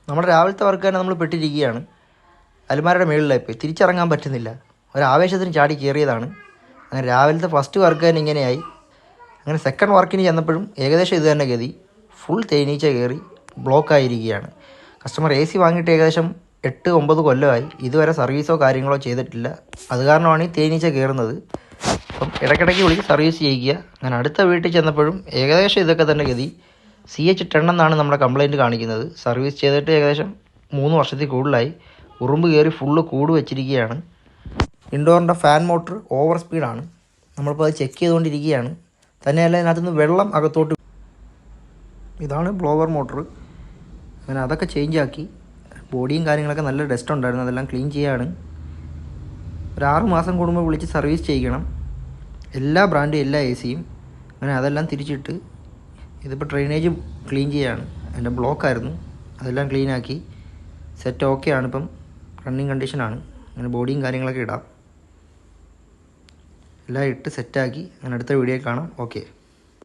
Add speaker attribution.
Speaker 1: നമ്മുടെ രാവിലത്തെ വർക്ക് തന്നെ നമ്മൾ പെട്ടിരിക്കുകയാണ്. അലമാരയുടെ മുകളിലായി പോയി തിരിച്ചിറങ്ങാൻ പറ്റുന്നില്ല. ഒരാവേശത്തിന് ചാടി കയറിയതാണ്. അങ്ങനെ രാവിലത്തെ ഫസ്റ്റ് വർക്ക് തന്നെ ഇങ്ങനെയായി. അങ്ങനെ സെക്കൻഡ് വർക്കിന് ചെന്നപ്പോഴും ഏകദേശം ഇത് തന്നെ ഗതി. ഫുൾ തേനീച്ച കയറി ബ്ലോക്കായിരിക്കുകയാണ്. കസ്റ്റമർ AC വാങ്ങിയിട്ട് ഏകദേശം 8-9 കൊല്ലമായി. ഇതുവരെ സർവീസോ കാര്യങ്ങളോ ചെയ്തിട്ടില്ല. അത് കാരണമാണ് ഈ തേനീച്ച കയറുന്നത്. അപ്പം ഇടയ്ക്കിടയ്ക്ക് വിളിച്ച് സർവീസ് ചെയ്യിക്കുക. അങ്ങനെ അടുത്ത വീട്ടിൽ ചെന്നപ്പോഴും ഏകദേശം ഇതൊക്കെ തന്നെ ഗതി. CH10 എന്നാണ് നമ്മുടെ കംപ്ലയിൻറ്റ് കാണിക്കുന്നത്. സർവീസ് ചെയ്തിട്ട് ഏകദേശം 3 വർഷത്തിൽ കൂടുതലായി. ഉറുമ്പ് കയറി ഫുള്ള് കൂട് വെച്ചിരിക്കുകയാണ്. ഇൻഡോറിൻ്റെ ഫാൻ മോട്ടർ ഓവർ സ്പീഡാണ്. നമ്മളിപ്പോൾ അത് ചെക്ക് ചെയ്തുകൊണ്ടിരിക്കുകയാണ്. തന്നെയല്ല ഇതിനകത്തുനിന്ന് വെള്ളം അകത്തോട്ട്. ഇതാണ് ബ്ലോവർ മോട്ടർ. അങ്ങനെ അതൊക്കെ ചേഞ്ച് ആക്കി. ബോഡിയും കാര്യങ്ങളൊക്കെ നല്ല ഡസ്റ്റ് ഉണ്ടായിരുന്നു. അതെല്ലാം ക്ലീൻ ചെയ്യാണ്. ഒരു 6 മാസം കൂടുമ്പോൾ വിളിച്ച് സർവീസ് ചെയ്യിക്കണം. എല്ലാ ബ്രാൻഡും എല്ലാ AC-യും. അങ്ങനെ അതെല്ലാം തിരിച്ചിട്ട് ഇതിപ്പോൾ ഡ്രെയിനേജ് ക്ലീൻ ചെയ്യാണ്. അതിൻ്റെ ബ്ലോക്കായിരുന്നു, അതെല്ലാം ക്ലീനാക്കി സെറ്റ് ഓക്കെ ആണ്. ഇപ്പം റണ്ണിങ് കണ്ടീഷനാണ്. അങ്ങനെ ബോഡിയും കാര്യങ്ങളൊക്കെ ഇടാം. എല്ലാം ഇട്ട് സെറ്റാക്കി. അങ്ങനെ അടുത്ത വീഡിയോ കാണാം. ഓക്കെ.